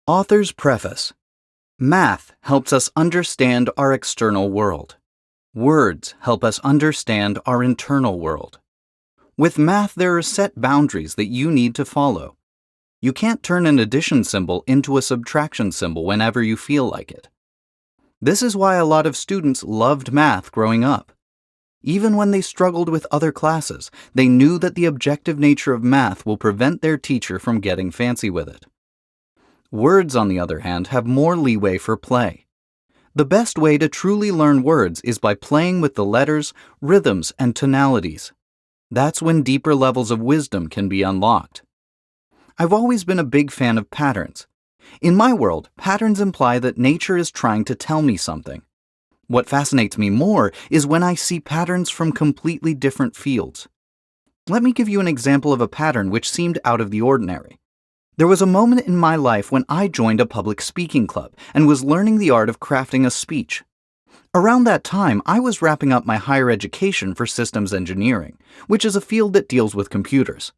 Author's preface. Math helps us understand our external world. Words help us understand our internal world. With math, there are set boundaries that you need to follow. You can't turn an addition symbol into a subtraction symbol whenever you feel like it. This is why a lot of students loved math growing up. Even when they struggled with other classes, they knew that the objective nature of math will prevent their teacher from getting fancy with it. Words, on the other hand, have more leeway for play. The best way to truly learn words is by playing with the letters, rhythms, and tonalities. That's when deeper levels of wisdom can be unlocked. I've always been a big fan of patterns. In my world, patterns imply that nature is trying to tell me something. What fascinates me more is when I see patterns from completely different fields. Let me give you an example of a pattern which seemed out of the ordinary. There was a moment in my life when I joined a public speaking club and was learning the art of crafting a speech. Around that time, I was wrapping up my higher education for systems engineering, which is a field that deals with computers.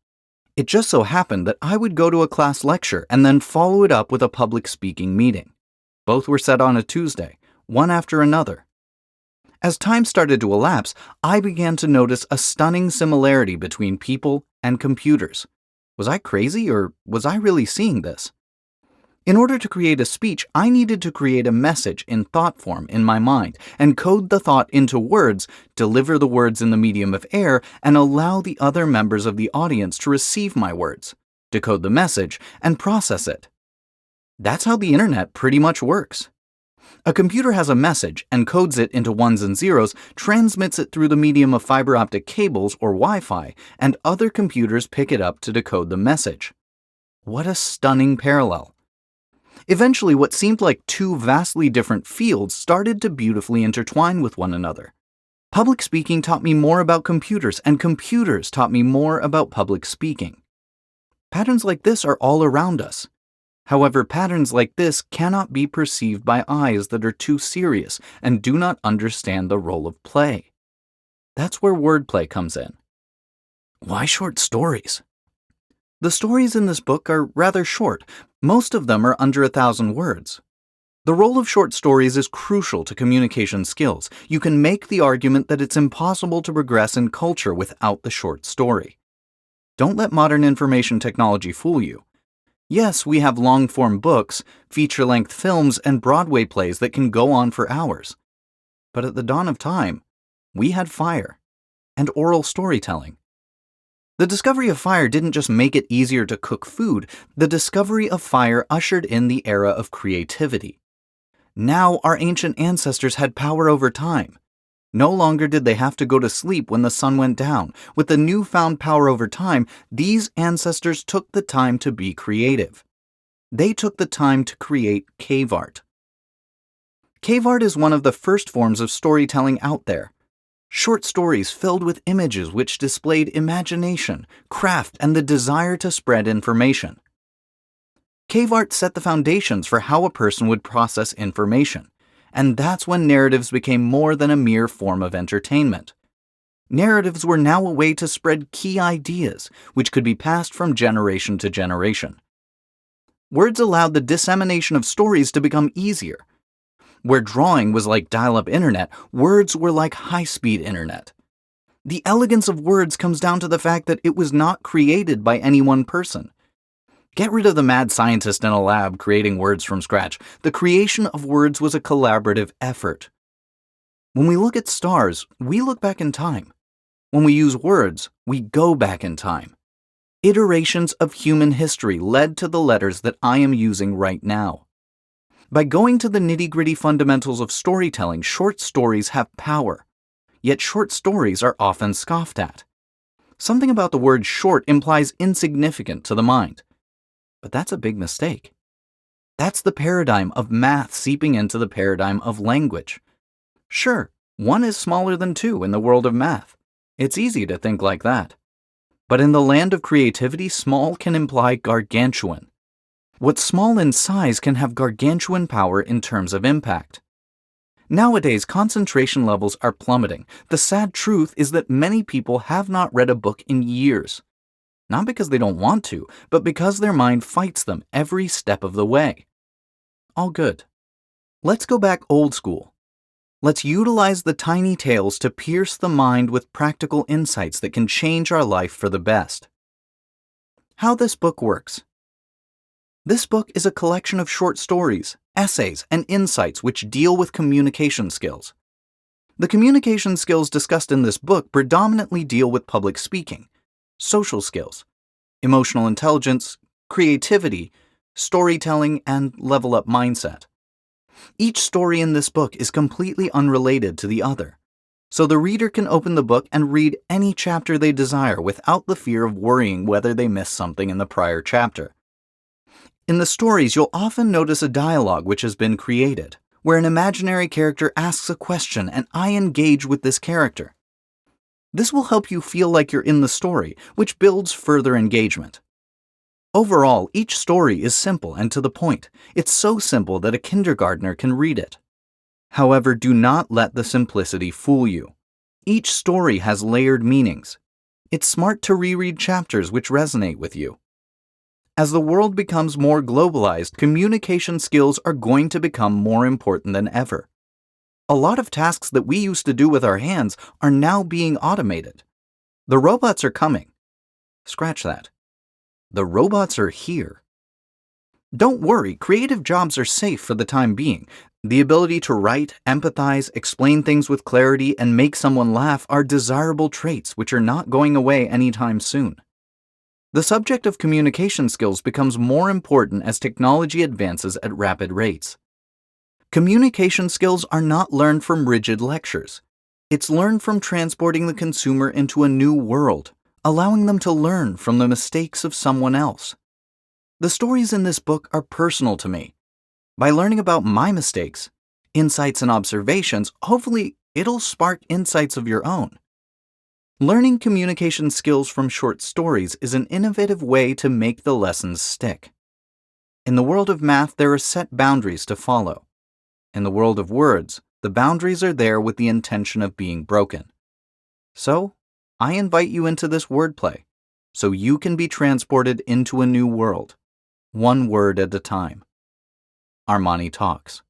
It just so happened that I would go to a class lecture and then follow it up with a public speaking meeting. Both were set on a Tuesday, one after another. As time started to elapse, I began to notice a stunning similarity between people and computers. Was I crazy, or was I really seeing this? In order to create a speech, I needed to create a message in thought form in my mind and code the thought into words, deliver the words in the medium of air, and allow the other members of the audience to receive my words, decode the message, and process it. That's how the internet pretty much works. A computer has a message, encodes it into ones and zeros, transmits it through the medium of fiber optic cables or Wi-Fi, and other computers pick it up to decode the message. What a stunning parallel. Eventually, what seemed like two vastly different fields started to beautifully intertwine with one another. Public speaking taught me more about computers, and computers taught me more about public speaking. Patterns like this are all around us. However, patterns like this cannot be perceived by eyes that are too serious and do not understand the role of play. That's where wordplay comes in. Why short stories? The stories in this book are rather short. Most of them are under 1,000 words. The role of short stories is crucial to communication skills. You can make the argument that it's impossible to progress in culture without the short story. Don't let modern information technology fool you. Yes, we have long-form books, feature-length films, and Broadway plays that can go on for hours. But at the dawn of time, we had fire and oral storytelling. The discovery of fire didn't just make it easier to cook food. The discovery of fire ushered in the era of creativity. Now our ancient ancestors had power over time. No longer did they have to go to sleep when the sun went down. With the newfound power over time, these ancestors took the time to be creative. They took the time to create cave art. Cave art is one of the first forms of storytelling out there. Short stories filled with images which displayed imagination, craft, and the desire to spread information. Cave art set the foundations for how a person would process information. And that's when narratives became more than a mere form of entertainment. Narratives were now a way to spread key ideas, which could be passed from generation to generation. Words allowed the dissemination of stories to become easier. Where drawing was like dial-up internet, words were like high-speed internet. The elegance of words comes down to the fact that it was not created by any one person. Get rid of the mad scientist in a lab creating words from scratch. The creation of words was a collaborative effort. When we look at stars, we look back in time. When we use words, we go back in time. Iterations of human history led to the letters that I am using right now. By going to the nitty-gritty fundamentals of storytelling, short stories have power. Yet short stories are often scoffed at. Something about the word short implies insignificant to the mind. But that's a big mistake. That's the paradigm of math seeping into the paradigm of language. Sure, 1 is smaller than 2 in the world of math. It's easy to think like that. But in the land of creativity, small can imply gargantuan. What's small in size can have gargantuan power in terms of impact. Nowadays, concentration levels are plummeting. The sad truth is that many people have not read a book in years. Not because they don't want to, but because their mind fights them every step of the way. all good. Let's go back old school. Let's utilize the tiny tales to pierce the mind with practical insights that can change our life for the best. How this book works. This book is a collection of short stories, essays, and insights which deal with communication skills. The communication skills discussed in this book predominantly deal with public speaking, social skills, emotional intelligence, creativity, storytelling, and level-up mindset. Each story in this book is completely unrelated to the other, so the reader can open the book and read any chapter they desire without the fear of worrying whether they missed something in the prior chapter. In the stories, you'll often notice a dialogue which has been created, where an imaginary character asks a question and I engage with this character. This will help you feel like you're in the story, which builds further engagement. Overall, each story is simple and to the point. It's so simple that a kindergartner can read it. However, do not let the simplicity fool you. Each story has layered meanings. It's smart to reread chapters which resonate with you. As the world becomes more globalized, communication skills are going to become more important than ever. A lot of tasks that we used to do with our hands are now being automated. The robots are coming. Scratch that. The robots are here. Don't worry, creative jobs are safe for the time being. The ability to write, empathize, explain things with clarity, and make someone laugh are desirable traits which are not going away anytime soon. The subject of communication skills becomes more important as technology advances at rapid rates. Communication skills are not learned from rigid lectures. It's learned from transporting the consumer into a new world, allowing them to learn from the mistakes of someone else. The stories in this book are personal to me. By learning about my mistakes, insights, and observations, hopefully it'll spark insights of your own. Learning communication skills from short stories is an innovative way to make the lessons stick. In the world of math, there are set boundaries to follow. In the world of words, the boundaries are there with the intention of being broken. So, I invite you into this wordplay, so you can be transported into a new world, one word at a time. Armani Talks.